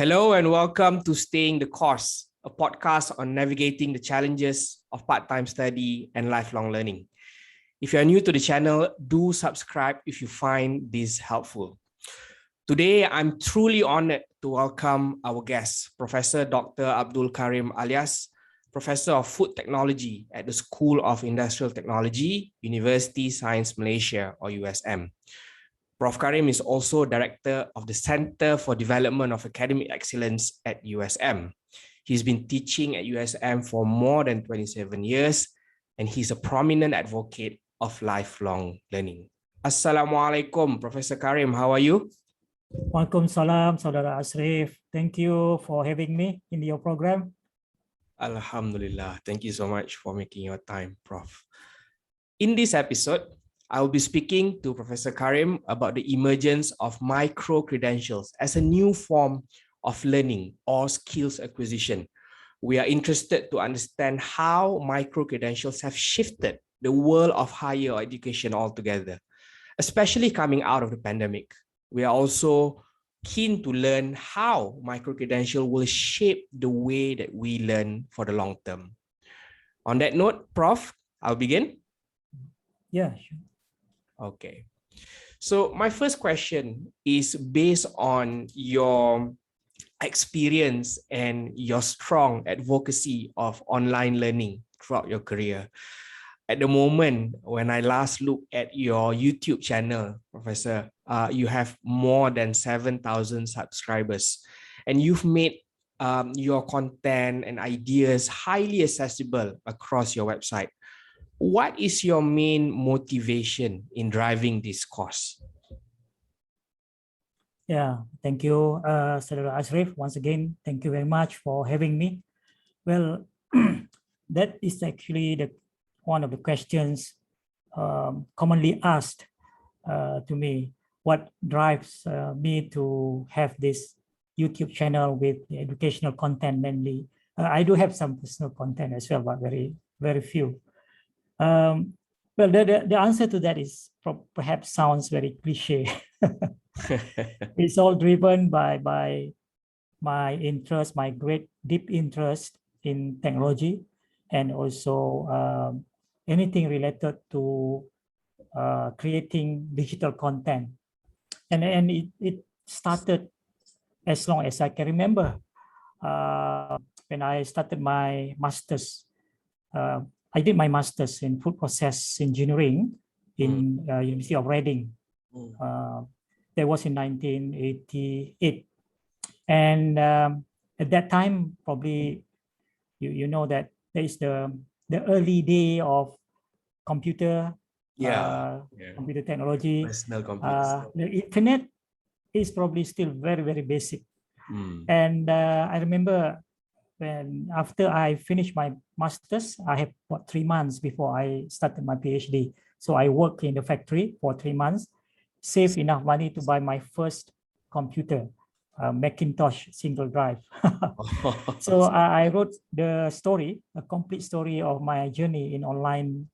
Hello and welcome to Staying the Course, a podcast on navigating the challenges of part-time study and lifelong learning. If you are new to the channel, do subscribe if you find this helpful. Today, I'm truly honored to welcome our guest, Professor Dr. Abd Karim Alias, Professor of Food Technology at the School of Industrial Technology, Universiti Sains Malaysia, or USM. Prof. Karim is also Director of the Center for Development of Academic Excellence at USM. He's been teaching at USM for more than 27 years, and he's a prominent advocate of lifelong learning. Assalamualaikum, Professor Karim. How are you? Waalaikumsalam, Saudara Ashraf. Thank you for having me in your program. Alhamdulillah. Thank you so much for making your time, Prof. In this episode, I will be speaking to Professor Karim about the emergence of micro-credentials as a new form of learning or skills acquisition. We are interested to understand how micro-credentials have shifted the world of higher education altogether, especially coming out of the pandemic. We are also keen to learn how micro-credential will shape the way that we learn for the long term. On that note, Prof, I'll begin. Yeah, sure. Okay. So my first question is based on your experience and your strong advocacy of online learning throughout your career. At the moment, when I last looked at your YouTube channel, Professor, you have more than 7,000 subscribers, and you've made your content and ideas highly accessible across your website. What is your main motivation in driving this course? Yeah, thank you, Saudara Ashraf. Once again, thank you very much for having me. Well, that is actually one of the questions commonly asked to me. What drives me to have this YouTube channel with educational content mainly? I do have some personal content as well, but very few. Well, the answer to that is perhaps sounds very cliche. It's all driven by my interest, my great deep interest in technology, and also anything related to creating digital content. And it started as long as I can remember. When I started my master's, I did my master's in food process engineering in University of Reading. That was in 1988. And at that time, probably you know that there is the early day of computer, computer technology. The internet is probably still very basic. And I remember when after I finished my master's, I had 3 months before I started my PhD. So I worked in the factory for 3 months, saved enough money to buy my first computer, Macintosh single drive. So I wrote the story, a complete story of my journey in online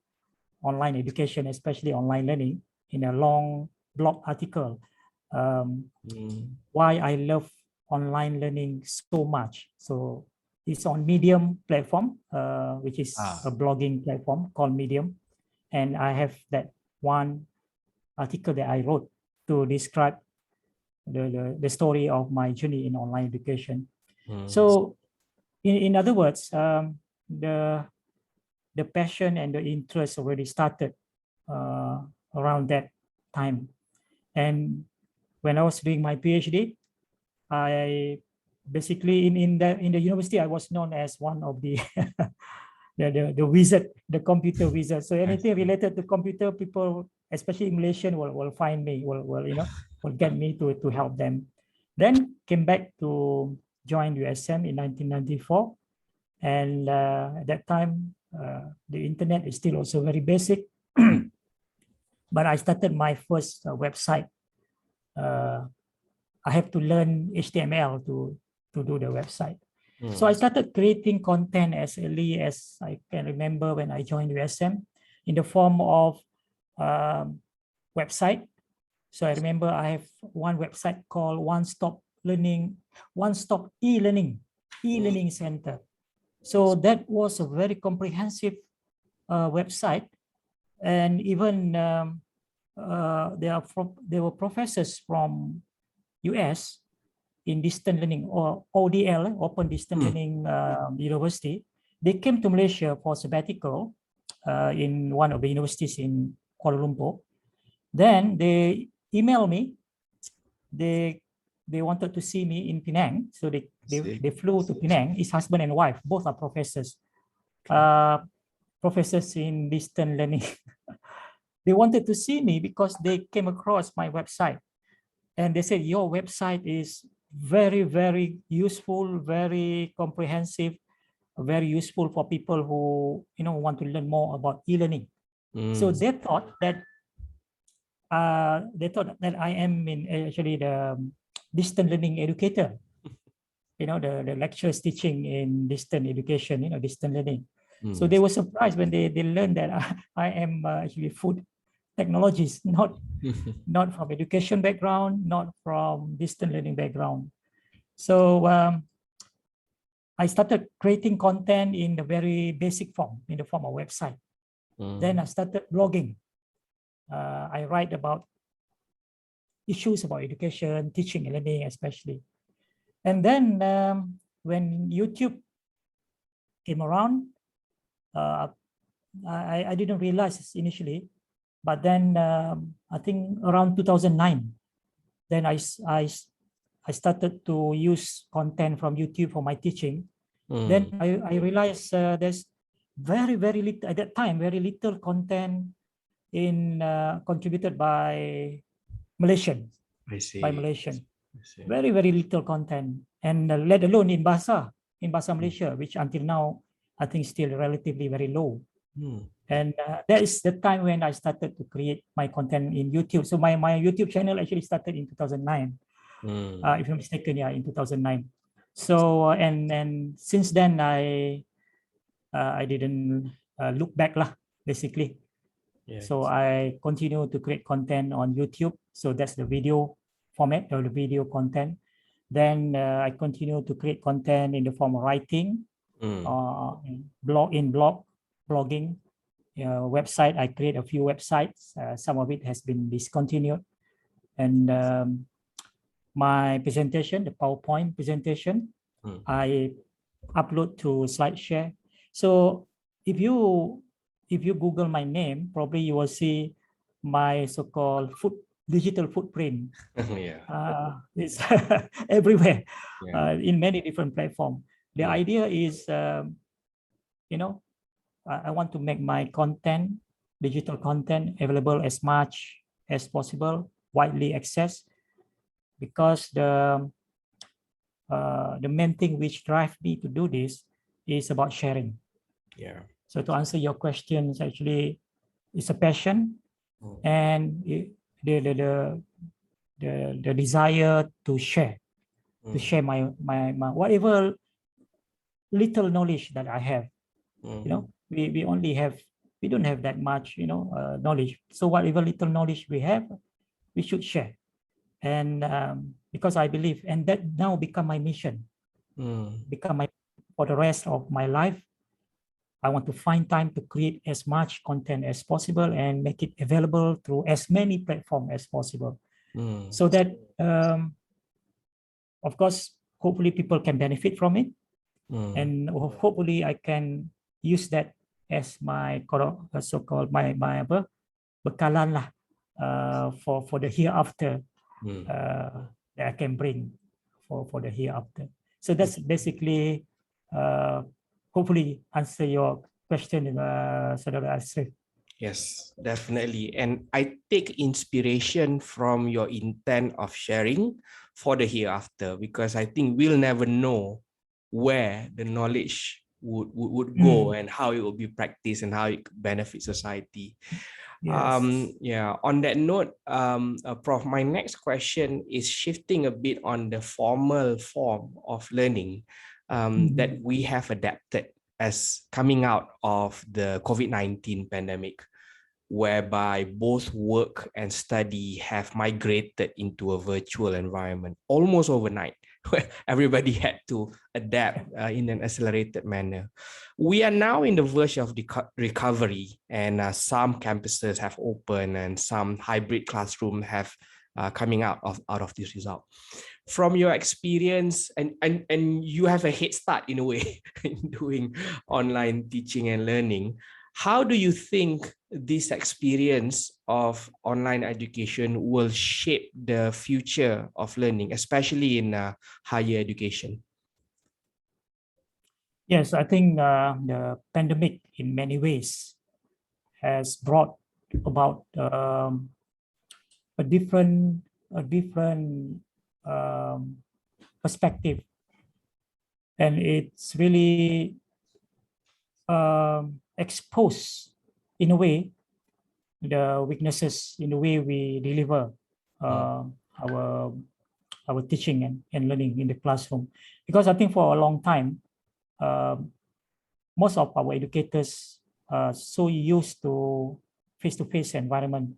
education, especially online learning, in a long blog article. Why I love online learning so much. So it's on Medium platform, which is a blogging platform called Medium. And I have that one article that I wrote to describe the story of my journey in online education. So in other words, the passion and the interest already started around that time. And when I was doing my PhD, I basically in the university, I was known as one of the the wizard, the computer wizard. So anything related to computer, people, especially Malaysian, will find me, will get me to help them. Then came back to join USM in 1994, and at that time the internet is still also very basic. But I started my first website. I have to learn HTML to do the website. So I started creating content as early as I can remember when I joined USM in the form of website. So I remember I have one website called One Stop learning, one-stop e-learning center. So that was a very comprehensive website, and even there were professors from US in distant learning, or ODL, Open Distant Learning University. They came to Malaysia for sabbatical in one of the universities in Kuala Lumpur. Then they emailed me. They wanted to see me in Penang, so they flew to Penang. His husband and wife, both are professors, professors in distant learning. They wanted to see me because they came across my website, and they said, your website is very, very useful, very comprehensive, very useful for people who want to learn more about e-learning. So they thought that I am actually the distant learning educator. The lecturers teaching in distant education, distant learning. So they were surprised when they learned that I am actually food technologist, not from education background, not from distant learning background. So I started creating content in the very basic form, in the form of website. Then I started blogging. I write about issues about education, teaching and learning especially. And then when YouTube came around, I didn't realize initially, but then I think around 2009, then I started to use content from YouTube for my teaching. Then I realized there's very, very little, at that time, very little content contributed by Malaysian. I see. By Malaysian. Very, very little content, and let alone in Bahasa Malaysia, which until now, I think still relatively very low. And that is the time when I started to create my content in YouTube. So my YouTube channel actually started in 2009, if I'm mistaken, yeah, in 2009. So and since then I didn't look back lah, basically. Yes. So I continue to create content on YouTube. So that's the video format or the video content. Then I continue to create content in the form of writing, blogging, website. I create a few websites. Some of it has been discontinued. And my presentation, the PowerPoint presentation, I upload to SlideShare. So if you Google my name, probably you will see my so-called digital footprint. It's everywhere, in many different platforms. The idea is, I want to make my content, digital content, available as much as possible, widely accessed, because the main thing which drives me to do this is about sharing. Yeah. So to answer your questions, actually, it's a passion, and the desire to share, my whatever little knowledge that I have. We don't have that much, knowledge. So whatever little knowledge we have, we should share. And because I believe, and that now become my mission, for the rest of my life. I want to find time to create as much content as possible and make it available through as many platforms as possible. So that, of course, hopefully people can benefit from it. And hopefully I can use that as my so-called my bekalan lah, for the hereafter, that I can bring for the hereafter. So that's basically hopefully answer your question, Saudara Ashraf. Yes, definitely. And I take inspiration from your intent of sharing for the hereafter, because I think we'll never know where the knowledge would go and how it will be practiced and how it could benefit society. Yes. On that note, Prof, my next question is shifting a bit on the formal form of learning that we have adapted as coming out of the COVID-19 pandemic. whereby both work and study have migrated into a virtual environment almost overnight, where everybody had to adapt in an accelerated manner. We are now in the verge of the recovery, and some campuses have opened and some hybrid classrooms have coming out of this result. From your experience, and you have a head start in a way in doing online teaching and learning, how do you think this experience of online education will shape the future of learning, especially in higher education? Yes, I think the pandemic in many ways has brought about a different perspective, and it's really exposed in a way the weaknesses in the way we deliver our teaching and learning in the classroom. Because I think for a long time, most of our educators are so used to face-to-face environment.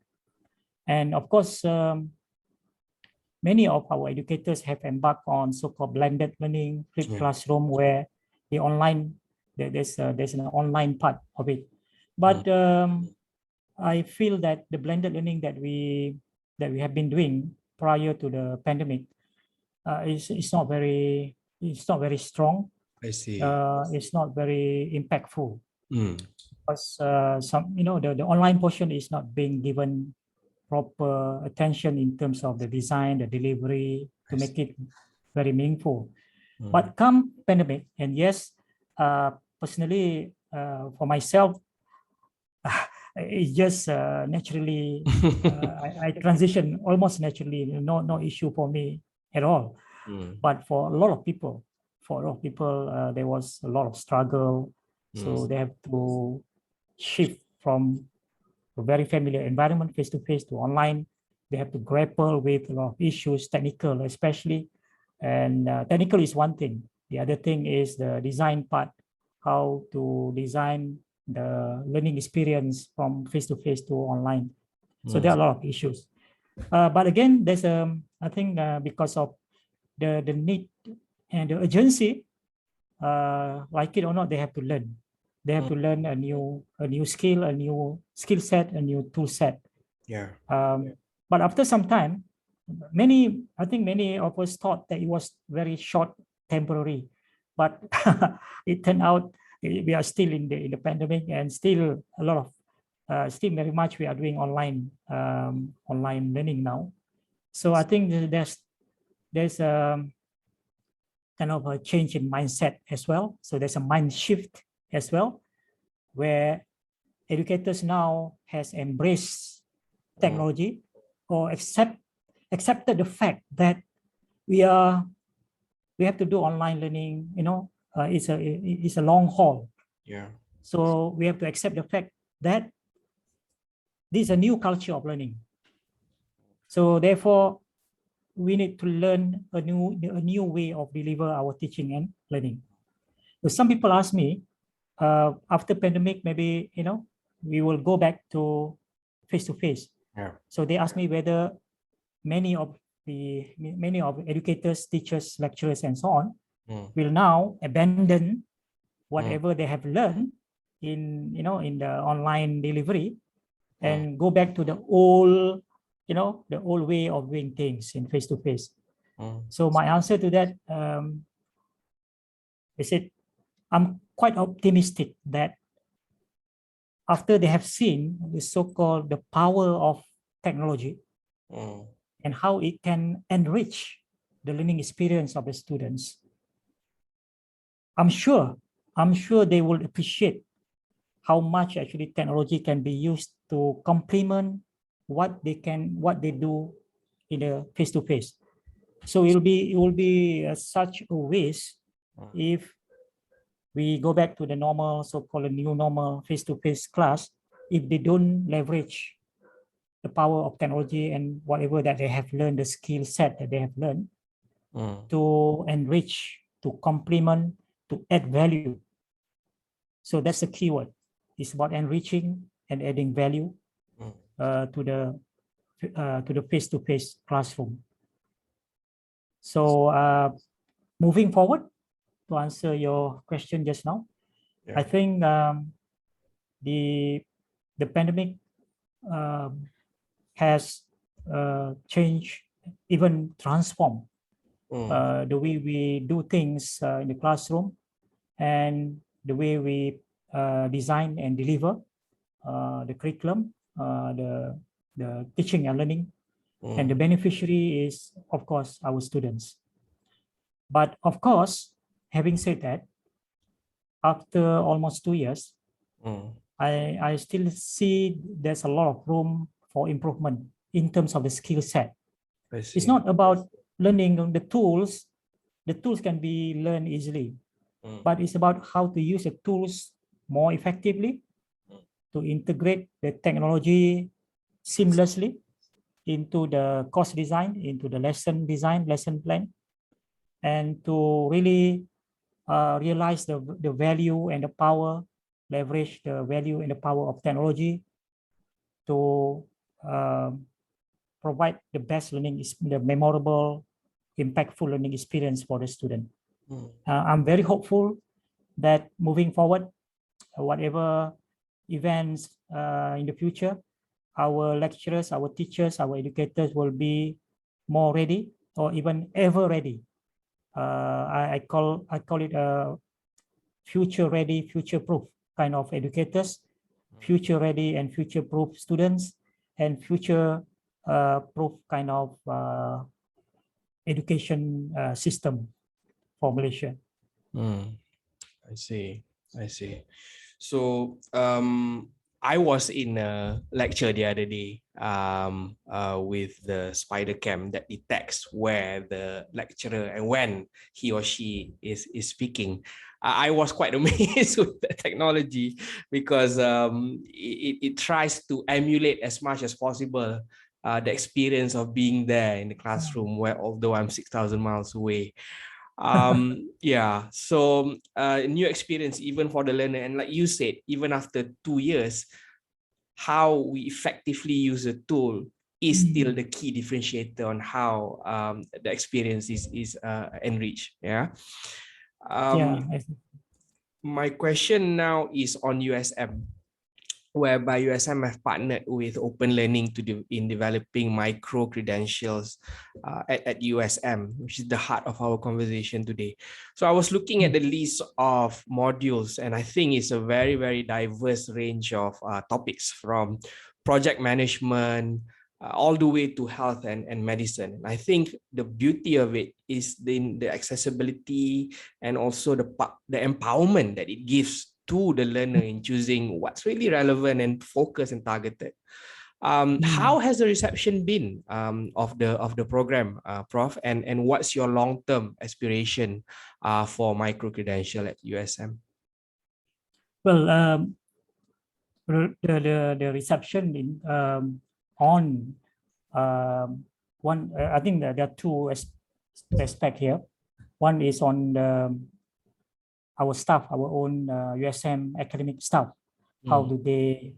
And of course, many of our educators have embarked on so-called blended learning, flipped classroom, where the online, there's an online part of it. But I feel that the blended learning that we have been doing prior to the pandemic is not very strong. I see. It's not very impactful. Because the online portion is not being given proper attention in terms of the design, the delivery, to make it very meaningful. But come pandemic, and yes, personally, for myself, it's just naturally, I transition almost naturally, no issue for me at all. But for a lot of people, there was a lot of struggle. So they have to shift from a very familiar environment, face-to-face, to online. They have to grapple with a lot of issues, technical especially. And technical is one thing. The other thing is the design part, how to design the learning experience from face-to-face to online. So there are a lot of issues. But again, there's I think because of the need and the urgency, like it or not, they have to learn. They have to learn a new skill, a new skill set, a new tool set. Yeah. But after some time, I think many of us thought that it was very short, temporary. But it turned out we are still in the pandemic, and still a lot of still very much we are doing online learning now. So I think there's a kind of a change in mindset as well. So there's a mind shift as well, where educators now has embraced technology, or accepted the fact that we have to do online learning. It's a long haul. Yeah. So we have to accept the fact that this is a new culture of learning. So therefore, we need to learn a new way of deliver our teaching and learning. So some people ask me, after pandemic, maybe we will go back to face-to-face. Yeah. So they ask me whether many of educators, teachers, lecturers, and so on will now abandon whatever they have learned in the online delivery and go back to the old way of doing things in face-to-face. So my answer to that is I'm quite optimistic that after they have seen the so-called the power of technology and how it can enrich the learning experience of the students, I'm sure they will appreciate how much actually technology can be used to complement what they do in a face-to-face. So it will be such a waste if we go back to the normal, so-called new normal face-to-face class, if they don't leverage the power of technology and whatever that they have learned, the skill set that they have learned, to enrich, to complement, to add value. So that's the keyword. It's about enriching and adding value to the face-to-face classroom. So moving forward, to answer your question just now, I think the pandemic has changed, even transformed the way we do things in the classroom, and the way we design and deliver the curriculum, the teaching and learning. And the beneficiary is, of course, our students. But of course, having said that, after almost 2 years, I still see there's a lot of room for improvement in terms of the skill set. It's not about learning the tools. The tools can be learned easily, but it's about how to use the tools more effectively, to integrate the technology seamlessly into the course design, into the lesson design, lesson plan, and to really realize the value and the power, leverage the value and the power of technology to provide the best learning, the memorable, impactful learning experience for the student. I'm very hopeful that moving forward, whatever events in the future, our lecturers, our teachers, our educators will be more ready, or even ever ready. I call it a future ready, future proof kind of educators, future ready and future proof students, and future proof kind of education system for Malaysia. I see. So I was in a lecture the other day with the spider cam that detects where the lecturer and when he or she is speaking. I was quite amazed with the technology, because it tries to emulate as much as possible the experience of being there in the classroom, where although I'm 6,000 miles away. So new experience even for the learner, and like you said, even after 2 years, how we effectively use a tool is still the key differentiator on how the experience is enriched. My question now is on USM, whereby USM have partnered with Open Learning in developing micro credentials at USM, which is the heart of our conversation today. So I was looking at the list of modules, and I think it's a very, very diverse range of topics, from project management all the way to health and medicine. I think the beauty of it is the accessibility and also the empowerment that it gives to the learner in choosing what's really relevant and focused and targeted. How has the reception been of the program, Prof? And what's your long-term aspiration for micro-credential at USM? Well, the reception in on one, I think that there are two aspects here. One is on our staff, our own USM academic staff. How do they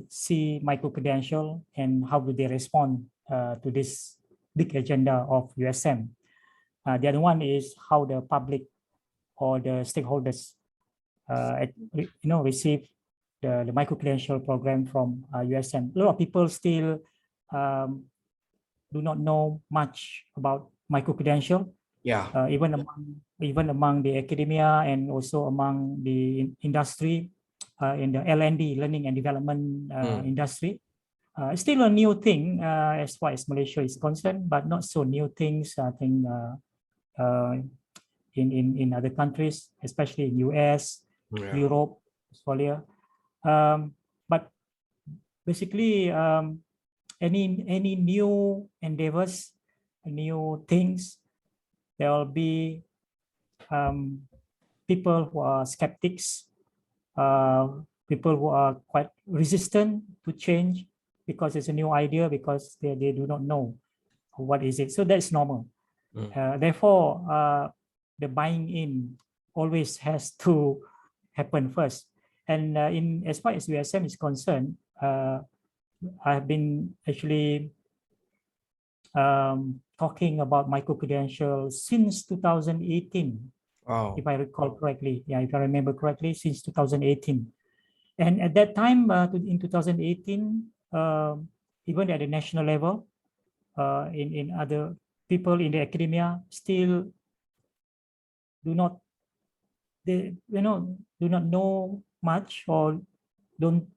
see micro-credential, and how do they respond to this big agenda of USM? The other one is how the public or the stakeholders receive the micro-credential program from USM. A lot of people still do not know much about micro-credential. Even among the academia and also among the industry, in the L&D, learning and development industry. Still a new thing as far as Malaysia is concerned, but not so new things, I think, in other countries, especially in US, Europe, Australia. But basically, any new endeavors, new things, there will be people who are skeptics, people who are quite resistant to change because it's a new idea, because they do not know what is it. So that's normal. Therefore, the buying in always has to happen first. And as far as USM is concerned, I've been actually talking about micro-credentials since 2018, Wow. if I recall correctly. Yeah, if I remember correctly, since 2018. And at that time, in 2018, even at the national level, in other people in the academia still do not, do not know much, or don't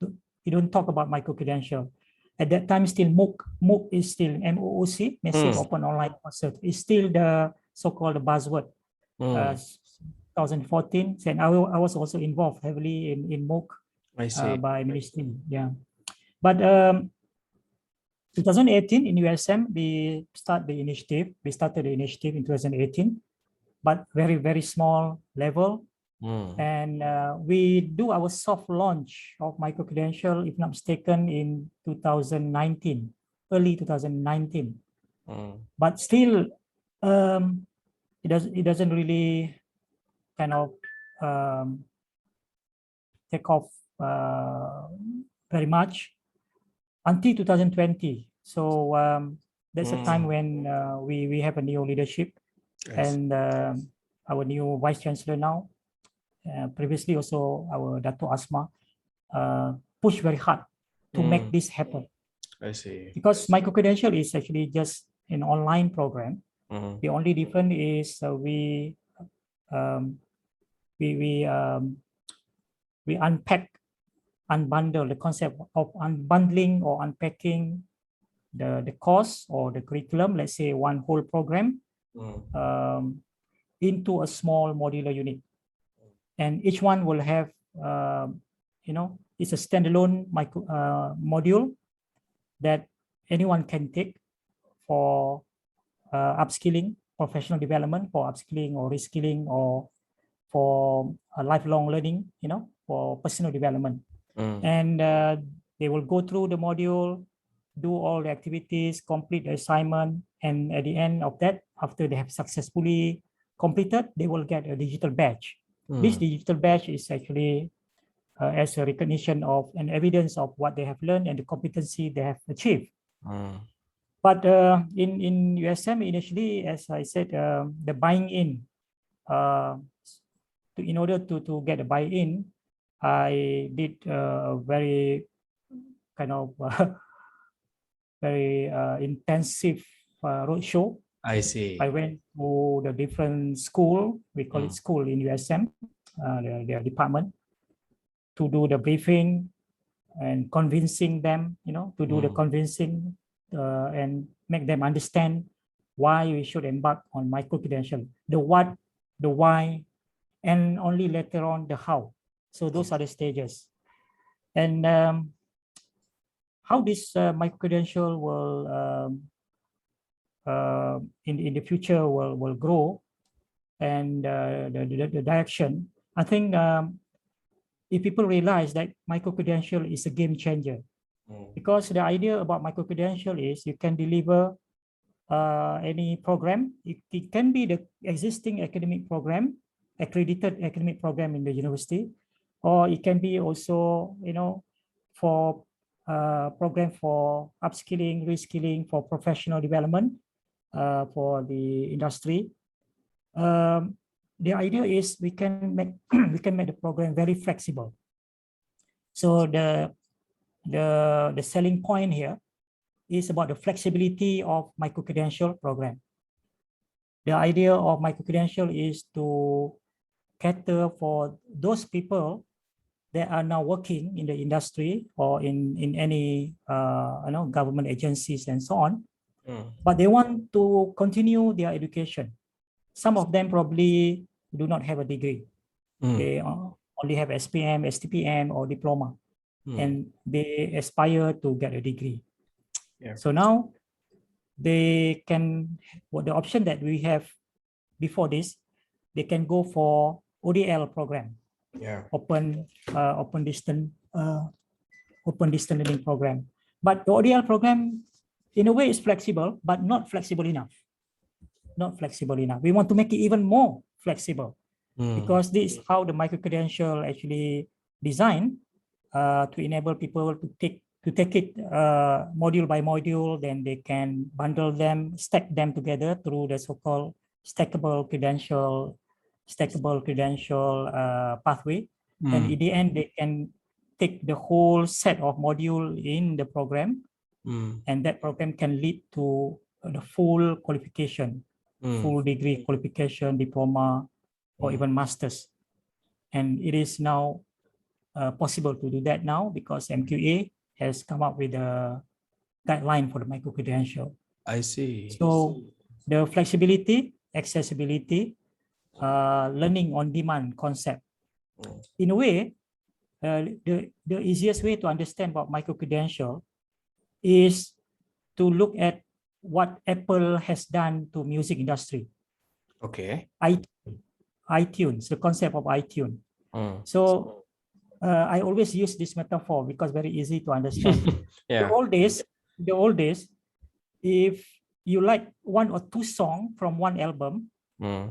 you don't talk about micro-credential. At that time, still MOOC is still MOOC, Massive Open Online Courses, is still the so-called buzzword. 2014, and I was also involved heavily in MOOC I see. by ministry. Yeah, but 2018 in USM, we started the initiative in 2018, but very small level. And we do our soft launch of micro-credential, if not mistaken, in 2019, early 2019. But still, it doesn't really kind of take off very much until 2020. So that's a time when we have a new leadership, and our new vice chancellor now. Previously also our Dato Asma pushed very hard to make this happen. I see. Because micro-credential is actually just an online program. The only difference is we unbundle the concept of unbundling or unpacking the course or the curriculum, let's say one whole program, into a small modular unit. And each one will have, it's a standalone module that anyone can take for upskilling, professional development, for upskilling or reskilling, or for lifelong learning, for personal development. And they will go through the module, do all the activities, complete the assignment, and at the end of that, after they have successfully completed, they will get a digital badge. This digital badge is actually as a recognition of and evidence of what they have learned and the competency they have achieved. But in USM initially, as I said, the buying in, in order to get a buy-in, I did a very kind of very intensive roadshow. I see. I went to the different school, we call it school in USM, their department, to do the briefing and convincing them, to do the convincing and make them understand why we should embark on micro-credential, the what, the why, and only later on the how. So those are the stages. And how this micro-credential will in the future will grow, and the direction, I think if people realize that micro-credential is a game changer, because the idea about micro-credential is you can deliver any program. It can be the existing academic program, accredited academic program in the university, or it can be also, for program for upskilling, reskilling, for professional development, for the industry. The idea is we can make the program very flexible. So the selling point here is about the flexibility of micro-credential program. The idea of micro-credential is to cater for those people that are now working in the industry or in any government agencies and so on, but they want to continue their education. Some of them probably do not have a degree. They only have SPM, STPM, or diploma, and they aspire to get a degree. So now they can, the option that we have before this, they can go for ODL program, open distance learning program. But the ODL program, in a way, is flexible, but not flexible enough. Not flexible enough. We want to make it even more flexible, because this is how the micro-credential actually designed to enable people to take to take it module by module, then they can bundle them, stack them together through the so-called stackable credential pathway. And in the end, they can take the whole set of module in the program, and that program can lead to the full qualification, full degree qualification, diploma, or even master's. And it is now possible to do that now because MQA has come up with a guideline for the micro-credential. I see. So the flexibility, accessibility, learning on demand concept. In a way, the easiest way to understand about micro-credential is to look at what Apple has done to music industry. Okay. iTunes, the concept of iTunes. So I always use this metaphor because very easy to understand. Yeah. The old days, if you like one or two songs from one album,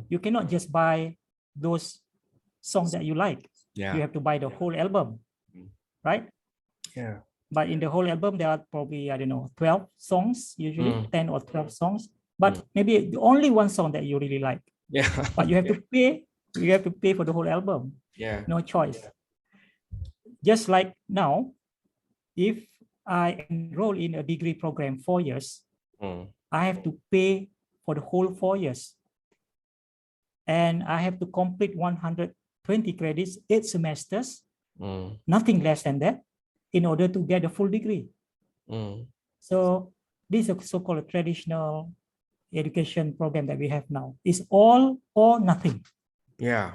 you cannot just buy those songs that you like. Yeah. You have to buy the whole album, right? Yeah. But in the whole album, there are probably, I don't know, 12 songs, usually 10 or 12 songs. But maybe the only one song that you really like. Yeah. But you have to pay. You have to pay for the whole album. Yeah. No choice. Just like now, if I enroll in a degree program 4 years, I have to pay for the whole 4 years. And I have to complete 120 credits, 8 semesters, nothing less than that, in order to get a full degree. So this is a so-called traditional education program that we have now. It's all or nothing. Yeah.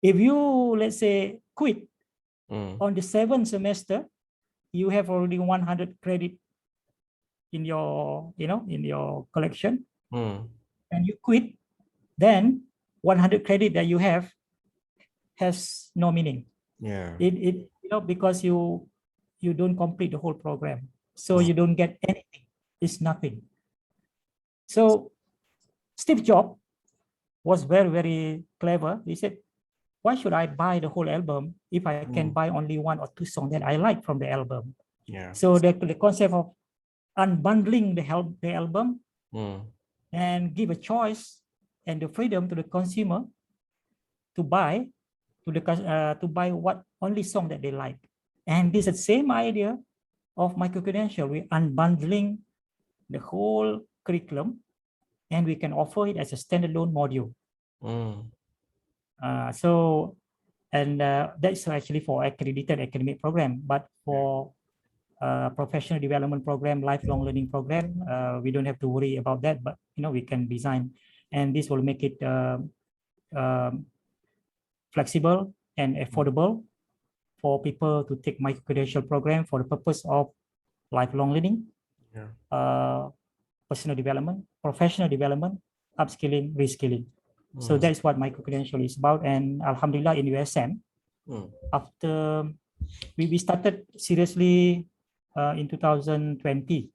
If you, let's say, quit on the 7th semester, you have already 100 credit in your, in your collection, and you quit, then 100 credit that you have has no meaning. Yeah. It because you don't complete the whole program, so you don't get anything. It's nothing. So Steve Jobs was very, very clever. He said, why should I buy the whole album if I can buy only 1 or 2 songs that I like from the album? Yeah. So the concept of unbundling the album and give a choice and the freedom to the consumer to buy what only song that they like. And this is the same idea of micro-credential. We're unbundling the whole curriculum and we can offer it as a standalone module. That's actually for accredited academic program, but for professional development program, lifelong learning program, we don't have to worry about that, but we can design, and this will make it flexible and affordable for people to take micro-credential program for the purpose of lifelong learning, personal development, professional development, upskilling, reskilling. So that's what micro-credential is about. And Alhamdulillah in USM, after we started seriously in 2020.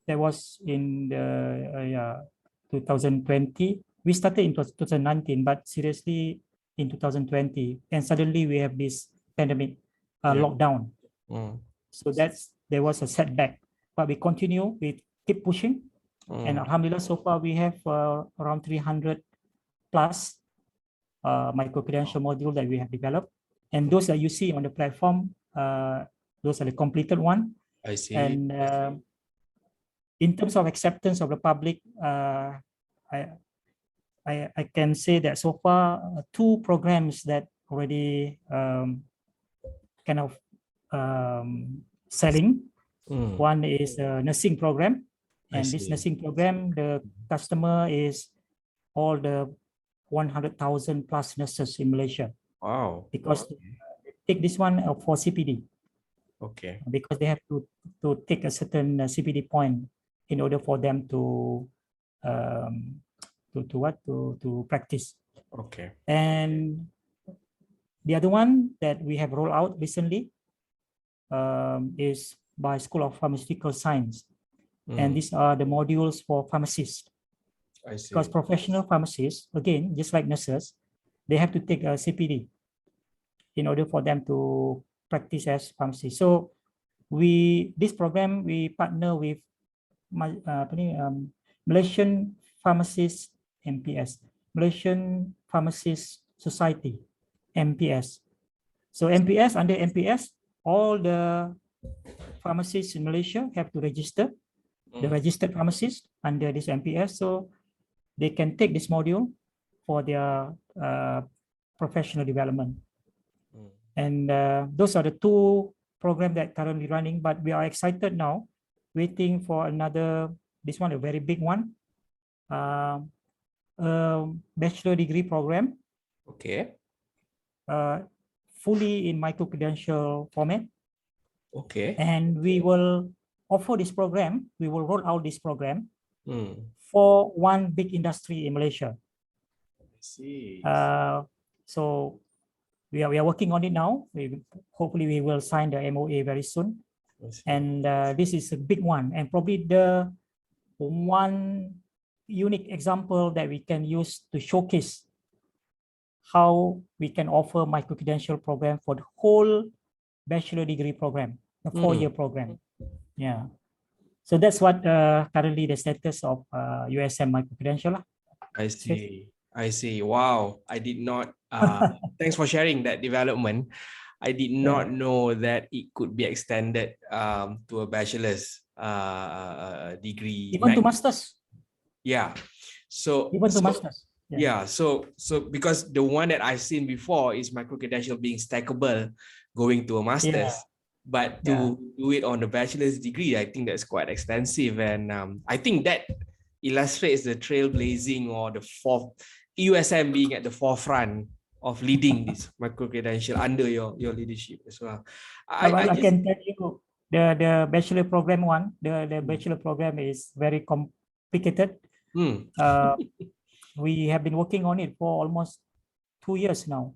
That was in the 2020. We started in 2019, but seriously in 2020. And suddenly we have this pandemic lockdown. So there was a setback, but we continue, we keep pushing. And Alhamdulillah, so far we have around 300 plus micro-credential module that we have developed. And those that you see on the platform, those are the completed one. I see. And in terms of acceptance of the public, I can say that so far 2 programs that already kind of selling. One is a nursing program. And this nursing program, the customer is all the 100,000 plus nurses in Malaysia. Wow. Because they take this one for CPD. Okay. Because they have to take a certain CPD point in order for them to practice. Okay. And the other one that we have rolled out recently is by School of Pharmaceutical Science. And these are the modules for pharmacists. I see. Because professional pharmacists, again, just like nurses, they have to take a CPD. in order for them to practice as pharmacists. So this program, we partner with Malaysian Pharmacists MPS, Malaysian Pharmacists Society MPS. So MPS, under MPS, all the pharmacists in Malaysia have to register, the registered pharmacists under this MPS, so they can take this module for their professional development. And those are the two programs that currently running, but we are excited now, waiting for another, this one a very big one, bachelor degree program. Okay. Fully in micro-credential format. Okay. And we will offer this program, we will roll out this program for one big industry in Malaysia. I see. So we are working on it now. Hopefully we will sign the MOA very soon. And this is a big one, and probably the one unique example that we can use to showcase how we can offer micro-credential program for the whole bachelor degree program, the 4-year program. Yeah. So that's what currently the status of USM micro-credential. I see. I see. Wow. I did not, thanks for sharing that development. I did not know that it could be extended to a bachelor's degree. Even to master's. Yeah. So even to master's. Yeah. So because the one that I've seen before is micro-credential being stackable going to a master's. But to do it on the bachelor's degree, I think that's quite extensive. And I think that illustrates the trailblazing or the USM being at the forefront of leading this micro-credential under your leadership as well. I can tell you the bachelor program one, the bachelor program is very complicated. We have been working on it for almost 2 years now,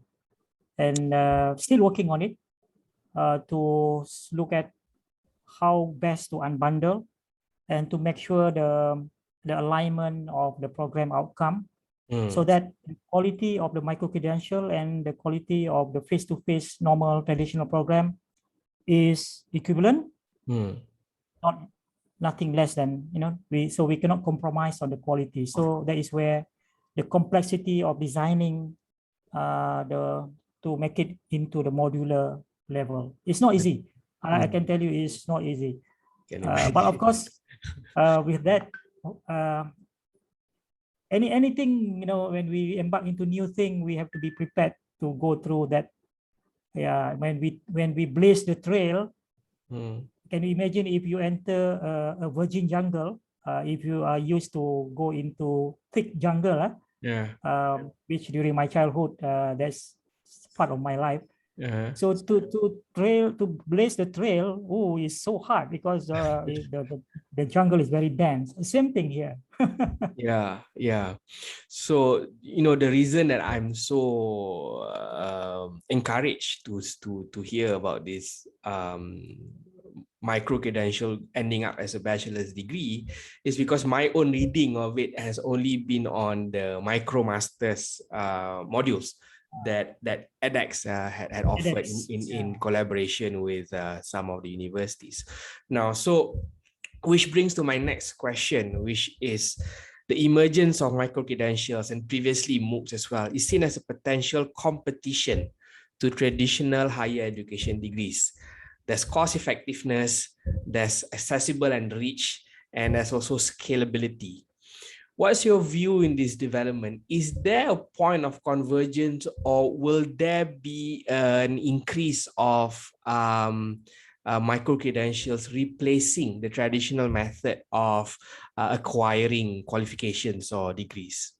and still working on it to look at how best to unbundle and to make sure the alignment of the program outcome, so that the quality of the micro-credential and the quality of the face-to-face normal traditional program is equivalent, nothing less than, so we cannot compromise on the quality. So that is where the complexity of designing to make it into the modular level. It's not easy. I can tell you it's not easy. But of course, with that, anything, when we embark into new thing, we have to be prepared to go through that. Yeah, when we blaze the trail, can you imagine if you enter a virgin jungle, if you are used to go into thick jungle, which during my childhood, that's part of my life. So to blaze the trail, is so hard because the jungle is very dense. Same thing here. Yeah. So the reason that I'm so encouraged to hear about this micro-credential ending up as a bachelor's degree is because my own reading of it has only been on the micro-masters modules that edX had offered in collaboration with some of the universities. Now, so which brings to my next question, which is the emergence of micro-credentials and previously MOOCs as well is seen as a potential competition to traditional higher education degrees. There's cost effectiveness, there's accessible and reach, and there's also scalability. What's your view in this development? Is there a point of convergence, or will there be an increase of micro-credentials replacing the traditional method of acquiring qualifications or degrees?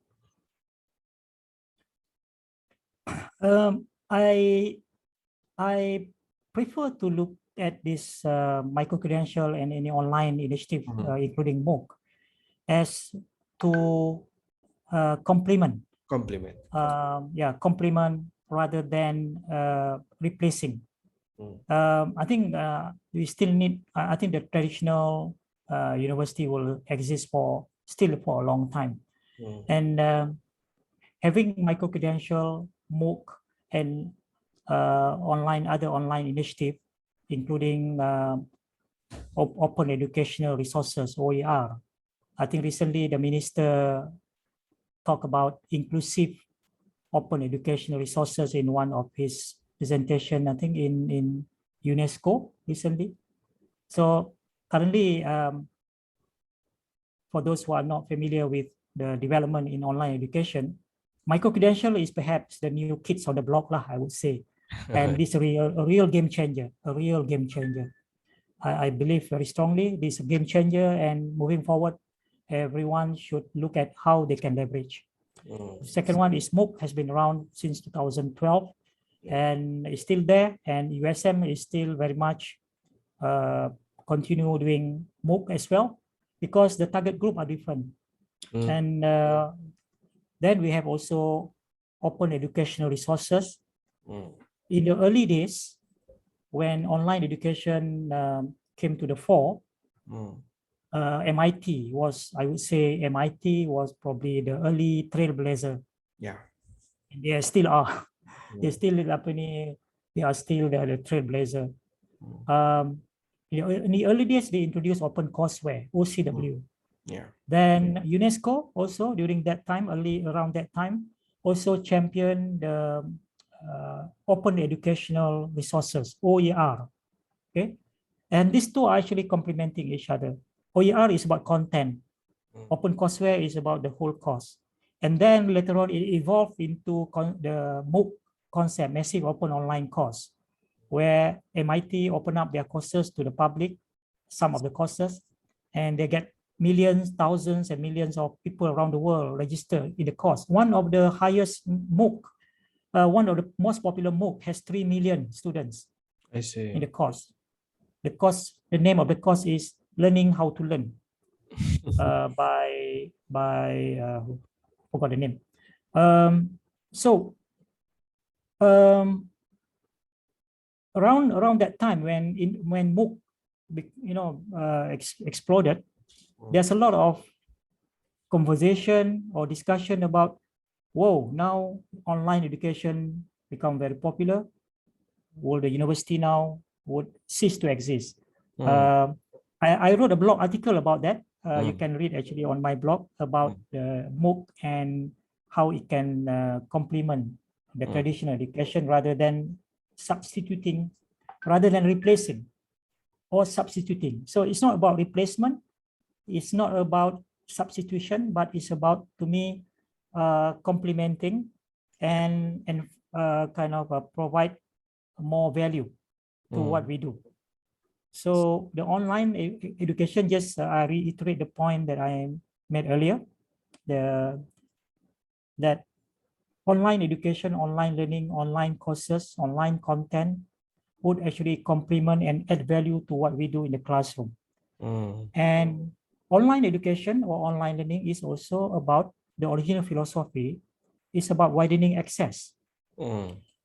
I prefer to look at this micro-credential and any online initiative, including MOOC, as to complement rather than replacing. I think we still need, I think the traditional university will exist for a long time. And having micro-credential, MOOC, and other online initiative, including open educational resources, OER. I think recently the minister talked about inclusive open educational resources in one of his presentation, I think in UNESCO recently. So currently, for those who are not familiar with the development in online education, micro-credential is perhaps the new kids on the block, I would say. And this is a real game changer, I believe very strongly this is a game changer, and moving forward, everyone should look at how they can leverage. The second one is MOOC has been around since 2012 and is still there, and USM is still very much continue doing MOOC as well, because the target group are different. And then we have also open educational resources. In the early days, when online education came to the fore, MIT was, I would say, MIT was probably the early trailblazer. Yeah. They still are. They still they are still the trailblazer. In the early days, they introduced OpenCourseware, OCW. Yeah. Then UNESCO also during that time, around that time, also championed the open educational resources, OER. Okay, and these two are actually complementing each other. OER is about content. OpenCourseware is about the whole course. And then later on, it evolved into the MOOC concept, massive open online course, where MIT open up their courses to the public, some of the courses, and they get millions, thousands, and millions of people around the world register in the course. One of the highest MOOC, one of the most popular MOOC has 3 million students in the course. The name of the course is Learning How to Learn by forgot the name. Around that time when MOOC exploded, there's a lot of conversation or discussion about, whoa, now online education become very popular. Will the university now would cease to exist? I wrote a blog article about that. You can read actually on my blog about the MOOC and how it can complement the traditional education rather than substituting, rather than replacing or substituting. So it's not about replacement. It's not about substitution, but it's about, to me, complementing and kind of provide more value to what we do. So the online education, just I reiterate the point that I made earlier, that online education, online learning, online courses, online content would actually complement and add value to what we do in the classroom. And online education or online learning is also about the original philosophy. It's about widening access.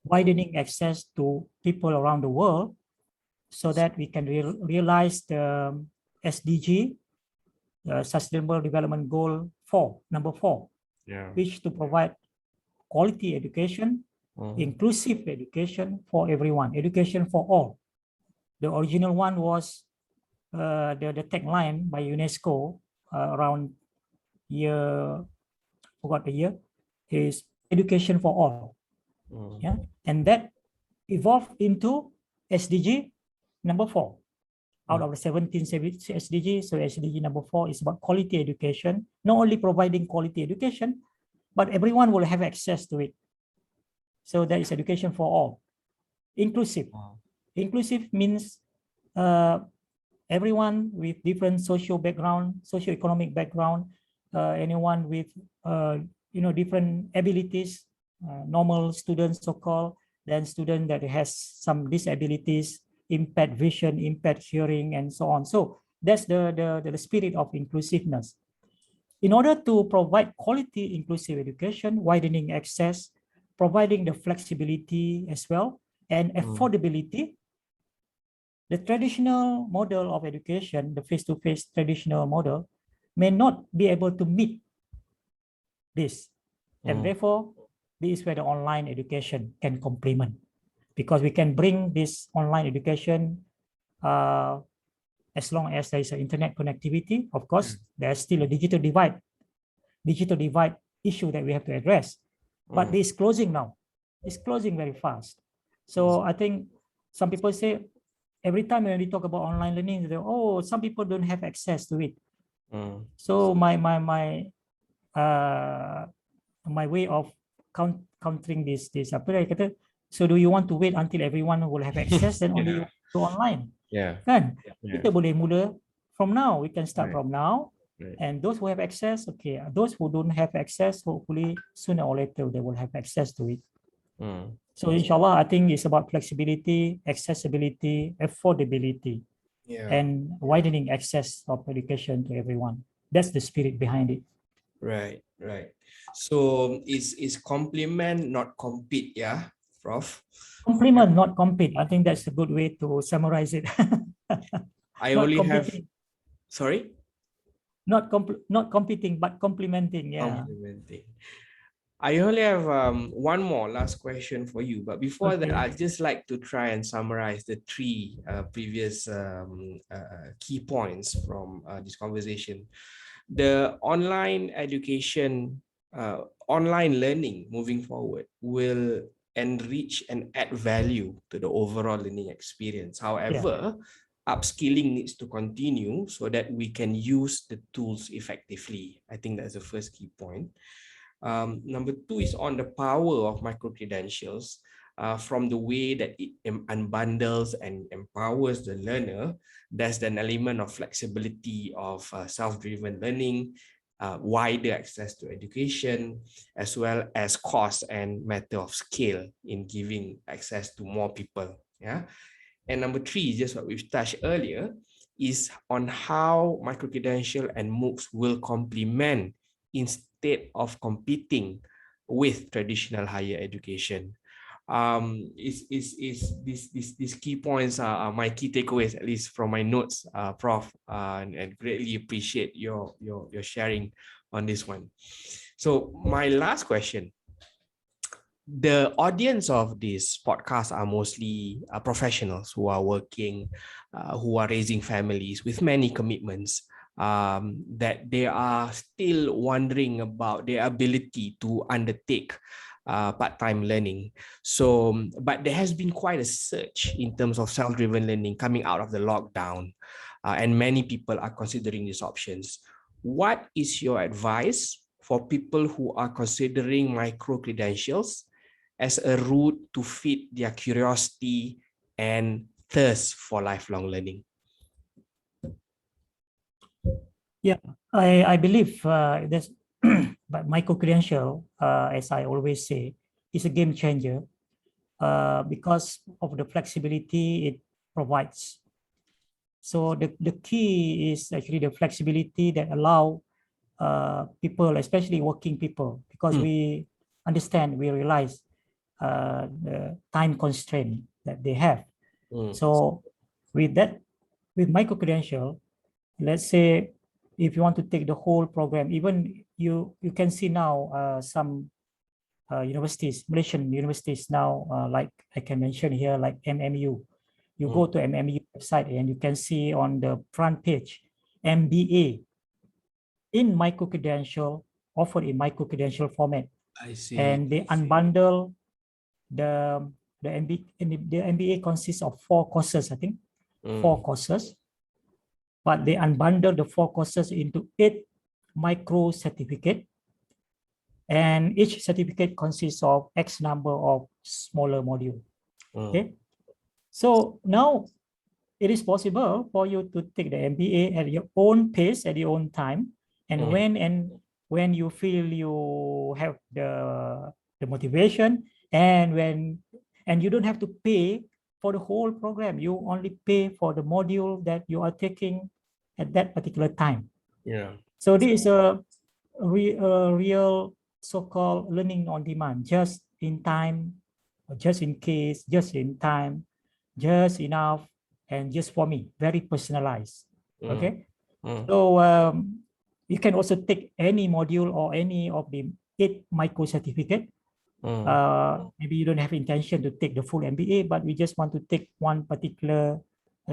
Widening access to people around the world so that we can realize the SDG, Sustainable Development Goal 4, number 4, which to provide quality education, inclusive education for everyone, education for all. The original one was the tagline by UNESCO around forgot the year, is education for all. Yeah, and that evolved into SDG number 4 out of the 17 SDG. So SDG number 4 is about quality education, not only providing quality education, but everyone will have access to it. So that is education for all. Inclusive. Inclusive means everyone with different social background, socio-economic background, anyone with different abilities, normal students so-called, then student that has some disabilities, impaired vision, impaired hearing, and so on. So that's the spirit of inclusiveness. In order to provide quality inclusive education, widening access, providing the flexibility as well, and affordability, the traditional model of education, the face-to-face traditional model, may not be able to meet this. And therefore, this is where the online education can complement. because we can bring this online education as long as there is an internet connectivity. Of course, there's still a digital divide issue that we have to address. But it's closing now. It's closing very fast. So I think some people say, every time when we talk about online learning, they, oh, some people don't have access to it. So my way of countering this so do you want to wait until everyone will have access, then only you go online? Kan? Kita boleh mula from now. We can start from now. And those who have access, okay. Those who don't have access, hopefully sooner or later they will have access to it. So inshallah, I think it's about flexibility, accessibility, affordability, and widening access of education to everyone. That's the spirit behind it. Right. So it's complement, not compete, yeah, Prof? Complement, not compete. I think that's a good way to summarize it. I only have, sorry? Not competing, but complementing. Yeah. Complementing. I only have one more last question for you, but before that, I'd just like to try and summarize the three previous key points from this conversation. The online education, online learning moving forward will enrich and add value to the overall learning experience. However, upskilling needs to continue so that we can use the tools effectively. I think that's the first key point. Number two is on the power of micro-credentials from the way that it unbundles and empowers the learner. There's an element of flexibility of self-driven learning, wider access to education, as well as cost and matter of scale in giving access to more people. Yeah. And number three, just what we've touched earlier, is on how micro-credential and MOOCs will complement instead of competing with traditional higher education. These key points are my key takeaways, at least from my notes, Prof, and greatly appreciate your sharing on this one. So my last question. The audience of this podcast are mostly professionals who are working, who are raising families with many commitments, that they are still wondering about their ability to undertake part-time learning. So, but there has been quite a surge in terms of self-driven learning coming out of the lockdown, and many people are considering these options. What is your advice for people who are considering micro-credentials as a route to feed their curiosity and thirst for lifelong learning? Yeah, I believe there's but micro-credential, as I always say, is a game changer because of the flexibility it provides. So the key is actually the flexibility that allow people, especially working people, because we understand, we realize the time constraint that they have. So with that, with micro-credential, let's say if you want to take the whole program, even you can see now some universities, Malaysian universities now, like I can mention here, like MMU. You go to MMU website and you can see on the front page, MBA in micro-credential, offered in micro-credential format. I see. And they unbundle the MBA consists of 4 courses, I think, 4 courses. But they unbundle the 4 courses into 8 micro certificate, and each certificate consists of X number of smaller module. Okay, so now it is possible for you to take the MBA at your own pace, at your own time, and when you feel you have the motivation, and you don't have to pay for the whole program. You only pay for the module that you are taking at that particular time. Yeah. So this is a real so-called learning on demand, just in time, just in case, just in time, just enough, and just for me, very personalized. Okay. So you can also take any module or any of the 8 micro certificate Maybe you don't have intention to take the full MBA, but we just want to take one particular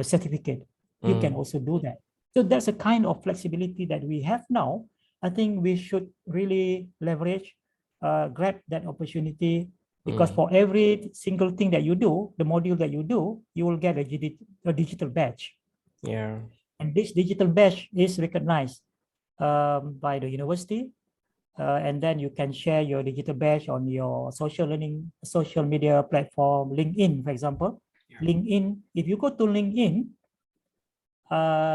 certificate. You can also do that. So that's a kind of flexibility that we have now. I think we should really leverage, grab that opportunity, because for every single thing that you do, the module that you do, you will get a digital badge. Yeah. And this digital badge is recognized by the university. And then you can share your digital badge on your social media platform, LinkedIn, for example. Yeah. LinkedIn, if you go to LinkedIn,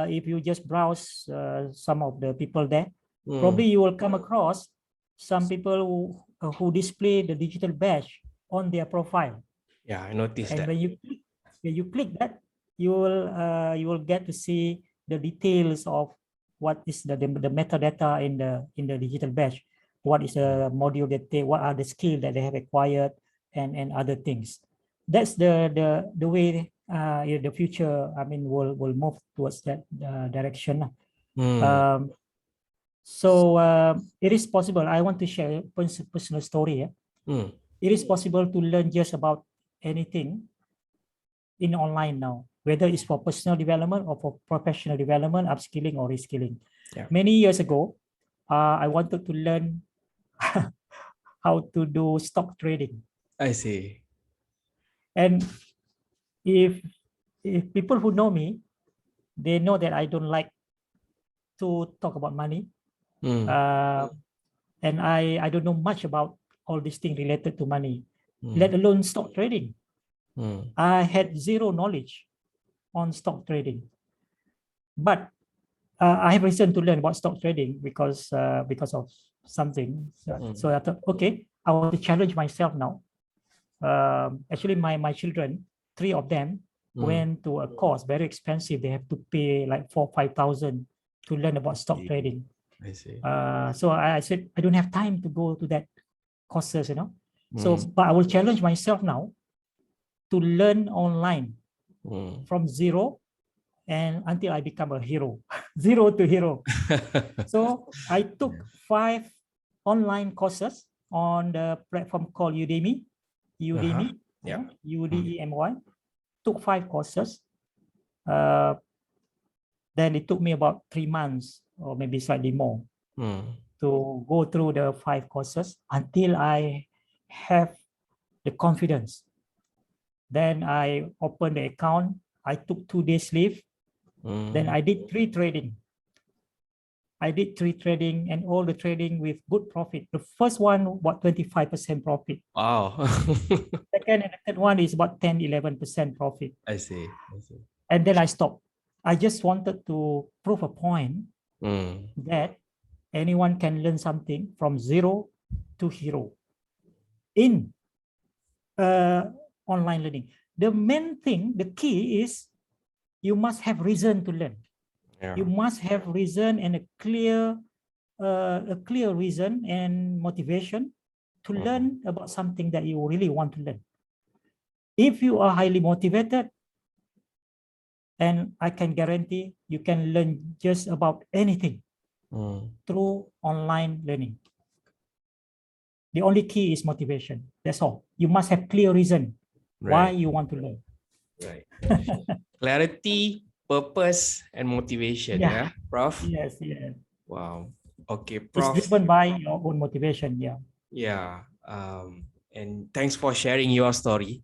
if you just browse some of the people there, probably you will come across some people who display the digital badge on their profile. Yeah, I noticed and that. When you click that, you will get to see the details of what is the metadata in the digital badge. What is the module that what are the skills that they have acquired, and other things. That's the way the future, I mean, will move towards that direction. So it is possible. I want to share a personal story. It is possible to learn just about anything in online now, whether it's for personal development or for professional development, upskilling or reskilling. Yeah. Many years ago, I wanted to learn how to do stock trading. I see. And if people who know me, they know that I don't like to talk about money. And I don't know much about all these things related to money, let alone stock trading. I had zero knowledge on stock trading. But I have reason to learn about stock trading because of something. So I thought, okay, I want to challenge myself now. Actually, my children, 3 of them, went to a course, very expensive. They have to pay like 4,000-5,000 to learn about stock trading. I see. So I said, I don't have time to go to that courses, you know. So, but I will challenge myself now to learn online from zero and until I become a hero, zero to hero. So I took 5 online courses on the platform called Udemy, yeah, UDEMY. Took 5 courses. Then it took me about 3 months or maybe slightly more to go through the 5 courses until I have the confidence. Then I opened the account. I took 2 days leave. Then I did 3 trading. And all the trading with good profit. The first one, about 25% profit. Wow. Second and the third one is about 10-11% profit. I see. And then I stopped. I just wanted to prove a point that anyone can learn something from zero to hero in online learning. The main thing, the key is you must have reason to learn. Yeah. You must have reason and a clear reason and motivation to learn about something that you really want to learn. If you are highly motivated, and I can guarantee you can learn just about anything through online learning. The only key is motivation. That's all. You must have clear reason why you want to learn. Right. Clarity, purpose, and motivation. Yeah, Prof? Yes. Wow. Okay, Prof. It's driven by your own motivation. Yeah. Yeah. And thanks for sharing your story.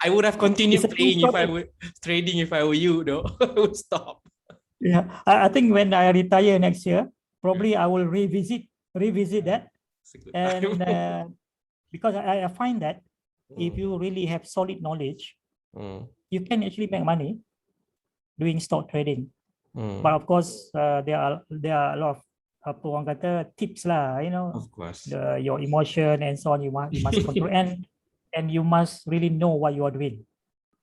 I would have continued playing trading if I were you, though. I would stop. Yeah, I think when I retire next year, probably I will revisit that. And because I find that if you really have solid knowledge, you can actually make money doing stock trading. But of course, there are a lot of apa orang kata tips lah, you know. Of course. Your emotion and so on, you must control and you must really know what you are doing.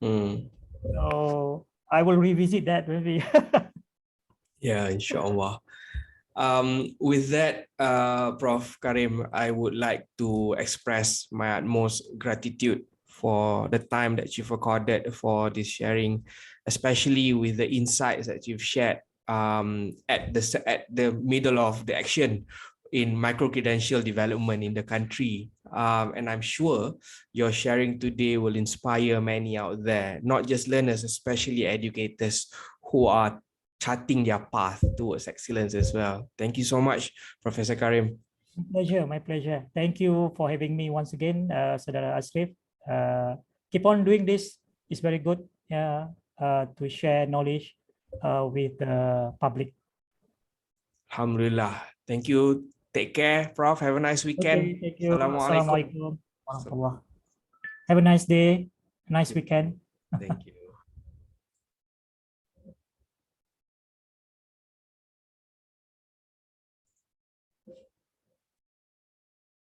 So I will revisit that maybe. Yeah, inshallah. With that, Prof. Karim, I would like to express my utmost gratitude for the time that you've accorded for this sharing, especially with the insights that you've shared at the middle of the action in micro-credential development in the country. And I'm sure your sharing today will inspire many out there, not just learners, especially educators who are charting their path towards excellence as well. Thank you so much, Professor Karim. My pleasure. Thank you for having me once again, Saudara Ashraf. Keep on doing this. It's very good to share knowledge with the public. Alhamdulillah. Thank you. Take care, Prof. Have a nice weekend. Okay, thank you. Assalamualaikum. Assalamualaikum warahmatullah. Have a nice day, nice weekend. Thank you.